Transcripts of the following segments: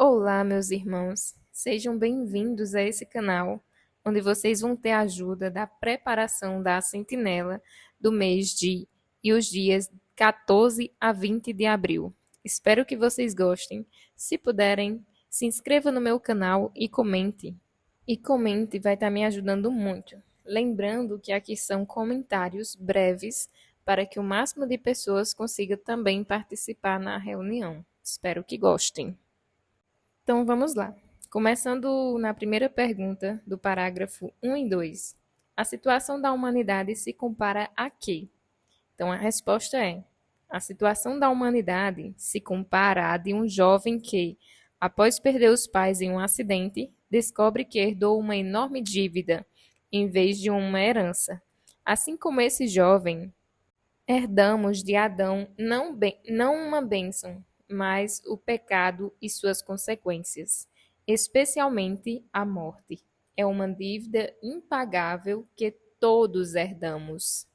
Olá, meus irmãos. Sejam bem-vindos a esse canal, onde vocês vão ter a ajuda da preparação da sentinela do mês de e os dias 14 a 20 de abril. Espero que vocês gostem. Se puderem, se inscreva no meu canal e comente. E comente, vai estar me ajudando muito. Lembrando que aqui são comentários breves para que o máximo de pessoas consiga também participar na reunião. Espero que gostem. Então vamos lá. Começando na primeira pergunta do parágrafo 1 e 2. A situação da humanidade se compara a quê? Então a resposta é: a situação da humanidade se compara à de um jovem que, após perder os pais em um acidente, descobre que herdou uma enorme dívida em vez de uma herança. Assim como esse jovem, herdamos de Adão não uma bênção, mas o pecado e suas consequências, especialmente a morte. É uma dívida impagável que todos herdamos.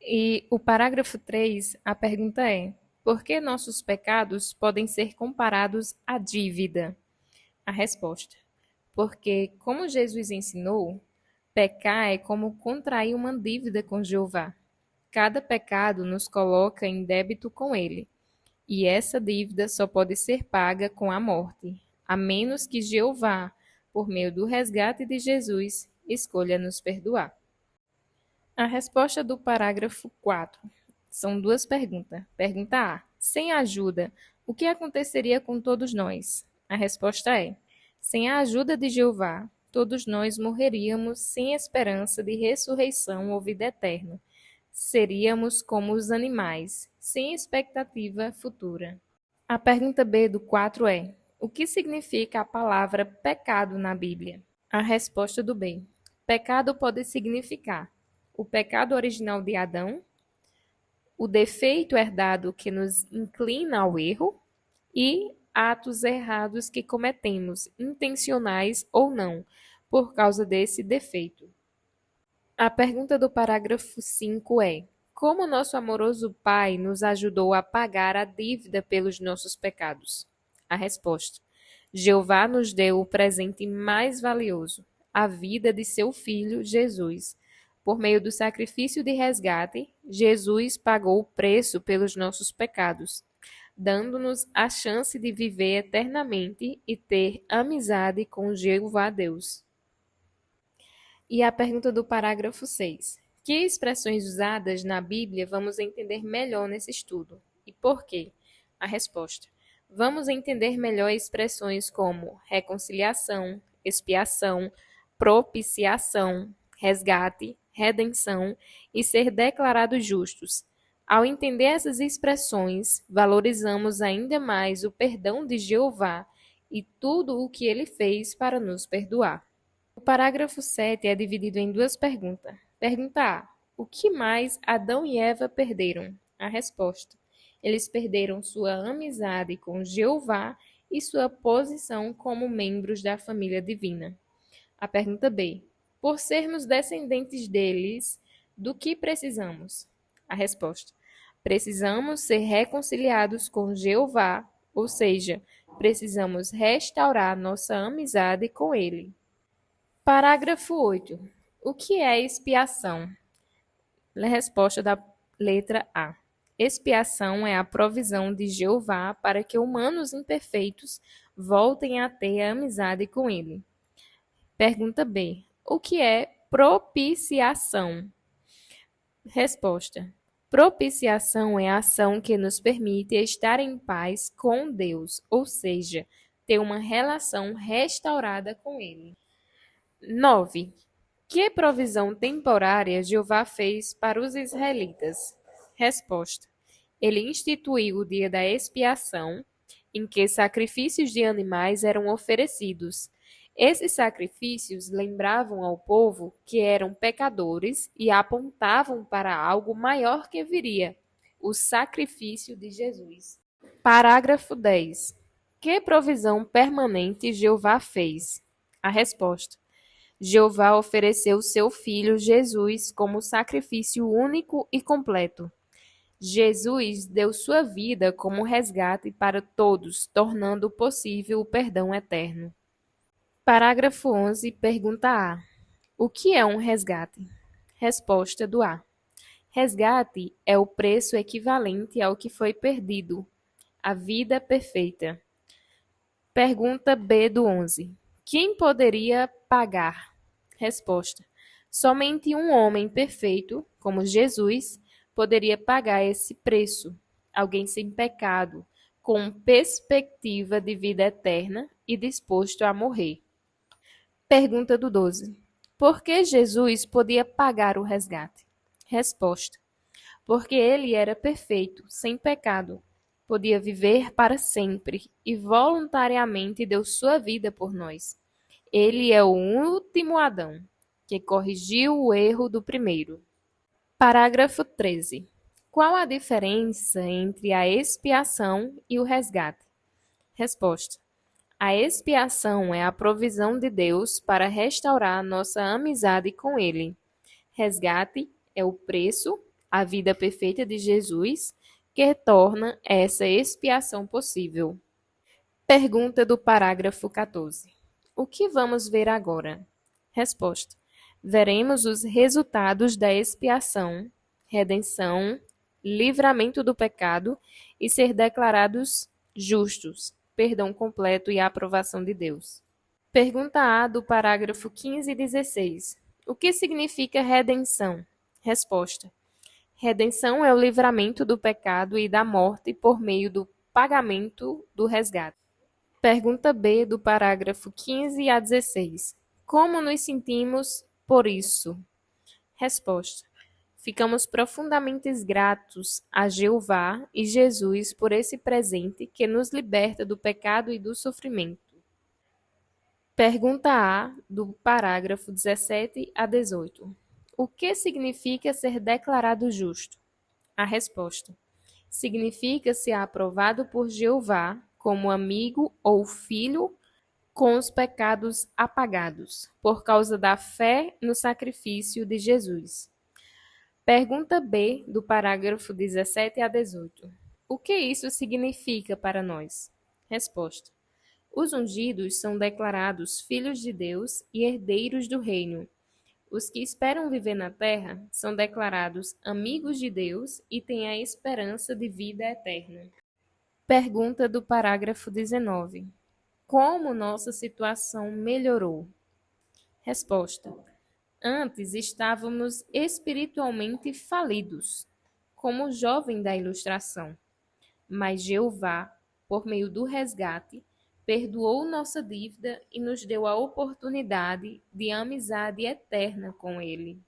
E o parágrafo 3, a pergunta é: por que nossos pecados podem ser comparados à dívida? A resposta: porque, como Jesus ensinou, pecar é como contrair uma dívida com Jeová. Cada pecado nos coloca em débito com ele, e essa dívida só pode ser paga com a morte, a menos que Jeová, por meio do resgate de Jesus, escolha nos perdoar. A resposta do parágrafo 4 são duas perguntas. Pergunta A: sem ajuda, o que aconteceria com todos nós? A resposta é: sem a ajuda de Jeová, todos nós morreríamos sem esperança de ressurreição ou vida eterna. Seríamos como os animais, sem expectativa futura. A pergunta B do 4 é: o que significa a palavra pecado na Bíblia? A resposta do B: pecado pode significar o pecado original de Adão, o defeito herdado que nos inclina ao erro e atos errados que cometemos, intencionais ou não, por causa desse defeito. A pergunta do parágrafo 5 é: como nosso amoroso Pai nos ajudou a pagar a dívida pelos nossos pecados? A resposta: Jeová nos deu o presente mais valioso, a vida de seu Filho, Jesus. Por meio do sacrifício de resgate, Jesus pagou o preço pelos nossos pecados, dando-nos a chance de viver eternamente e ter amizade com Jeová Deus. E a pergunta do parágrafo 6. Que expressões usadas na Bíblia vamos entender melhor nesse estudo? E por quê? A resposta: vamos entender melhor expressões como reconciliação, expiação, propiciação, resgate, redenção e ser declarados justos. Ao entender essas expressões, valorizamos ainda mais o perdão de Jeová e tudo o que ele fez para nos perdoar. O parágrafo 7 é dividido em duas perguntas. Pergunta A: o que mais Adão e Eva perderam? A resposta: eles perderam sua amizade com Jeová e sua posição como membros da família divina. A pergunta B: por sermos descendentes deles, do que precisamos? A resposta: precisamos ser reconciliados com Jeová, ou seja, precisamos restaurar nossa amizade com ele. Parágrafo 8. O que é expiação? Resposta da letra A. Expiação é a provisão de Jeová para que humanos imperfeitos voltem a ter amizade com ele. Pergunta B. O que é propiciação? Resposta: propiciação é a ação que nos permite estar em paz com Deus, ou seja, ter uma relação restaurada com ele. 9. Que provisão temporária Jeová fez para os israelitas? Resposta: ele instituiu o dia da expiação, em que sacrifícios de animais eram oferecidos. Esses sacrifícios lembravam ao povo que eram pecadores e apontavam para algo maior que viria, o sacrifício de Jesus. Parágrafo 10. Que provisão permanente Jeová fez? A resposta: Jeová ofereceu seu Filho Jesus como sacrifício único e completo. Jesus deu sua vida como resgate para todos, tornando possível o perdão eterno. Parágrafo 11, pergunta A. O que é um resgate? Resposta do A. Resgate é o preço equivalente ao que foi perdido, a vida perfeita. Pergunta B do 11. Quem poderia pagar? Resposta. Somente um homem perfeito, como Jesus, poderia pagar esse preço. Alguém sem pecado, com perspectiva de vida eterna e disposto a morrer. Pergunta do 12. Por que Jesus podia pagar o resgate? Resposta. Porque ele era perfeito, sem pecado, podia viver para sempre e voluntariamente deu sua vida por nós. Ele é o último Adão, que corrigiu o erro do primeiro. Parágrafo 13. Qual a diferença entre a expiação e o resgate? Resposta. A expiação é a provisão de Deus para restaurar nossa amizade com Ele. Resgate é o preço, a vida perfeita de Jesus, que torna essa expiação possível. Pergunta do parágrafo 14. O que vamos ver agora? Resposta. Veremos os resultados da expiação, redenção, livramento do pecado e ser declarados justos, perdão completo e a aprovação de Deus. Pergunta A do parágrafo 15 e 16. O que significa redenção? Resposta. Redenção é o livramento do pecado e da morte por meio do pagamento do resgate. Pergunta B do parágrafo 15 a 16. Como nos sentimos por isso? Resposta. Ficamos profundamente gratos a Jeová e Jesus por esse presente que nos liberta do pecado e do sofrimento. Pergunta A do parágrafo 17 a 18. O que significa ser declarado justo? A resposta. Significa ser aprovado por Jeová como amigo ou filho com os pecados apagados, por causa da fé no sacrifício de Jesus. Pergunta B do parágrafo 17 a 18. O que isso significa para nós? Resposta. Os ungidos são declarados filhos de Deus e herdeiros do reino. Os que esperam viver na terra são declarados amigos de Deus e têm a esperança de vida eterna. Pergunta do parágrafo 19. Como nossa situação melhorou? Resposta. Antes estávamos espiritualmente falidos, como o jovem da ilustração. Mas Jeová, por meio do resgate, perdoou nossa dívida e nos deu a oportunidade de amizade eterna com Ele.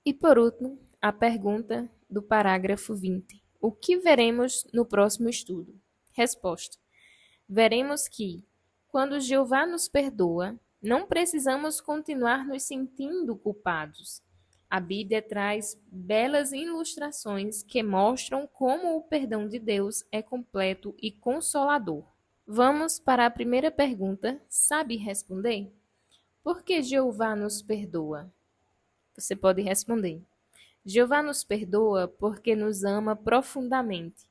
E por último, a pergunta do parágrafo 20. O que veremos no próximo estudo? Resposta. Veremos que, quando Jeová nos perdoa, não precisamos continuar nos sentindo culpados. A Bíblia traz belas ilustrações que mostram como o perdão de Deus é completo e consolador. Vamos para a primeira pergunta. Sabe responder? Por que Jeová nos perdoa? Você pode responder. Jeová nos perdoa porque nos ama profundamente.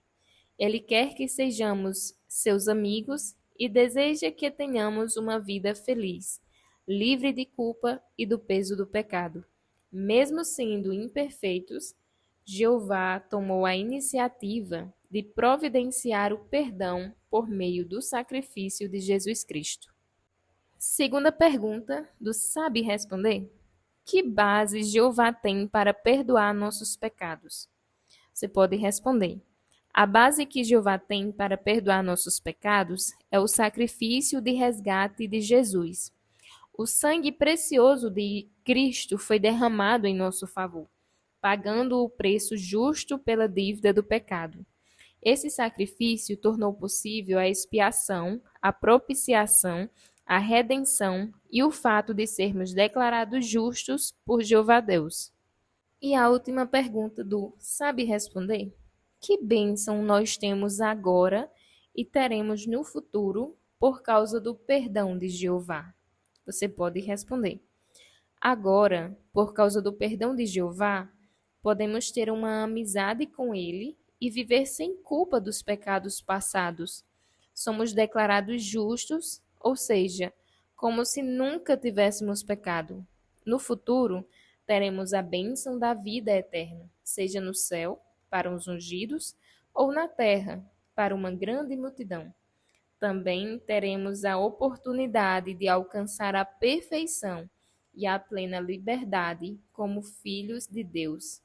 Ele quer que sejamos seus amigos e deseja que tenhamos uma vida feliz, livre de culpa e do peso do pecado. Mesmo sendo imperfeitos, Jeová tomou a iniciativa de providenciar o perdão por meio do sacrifício de Jesus Cristo. Segunda pergunta do Sabe Responder? Que base Jeová tem para perdoar nossos pecados? Você pode responder. A base que Jeová tem para perdoar nossos pecados é o sacrifício de resgate de Jesus. O sangue precioso de Cristo foi derramado em nosso favor, pagando o preço justo pela dívida do pecado. Esse sacrifício tornou possível a expiação, a propiciação, a redenção e o fato de sermos declarados justos por Jeová Deus. E a última pergunta do Sabe Responder? Que bênção nós temos agora e teremos no futuro por causa do perdão de Jeová? Você pode responder. Agora, por causa do perdão de Jeová, Podemos ter uma amizade com Ele e viver sem culpa dos pecados passados. Somos declarados justos, ou seja, como se nunca tivéssemos pecado. No futuro, teremos a bênção da vida eterna, seja no céu, para os ungidos, ou na terra, para uma grande multidão. Também teremos a oportunidade de alcançar a perfeição e a plena liberdade como filhos de Deus.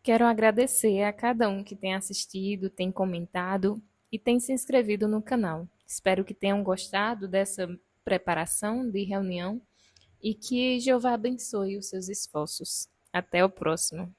Quero agradecer a cada um que tem assistido, tem comentado e tem se inscrevido no canal. Espero que tenham gostado dessa preparação de reunião e que Jeová abençoe os seus esforços. Até o próximo.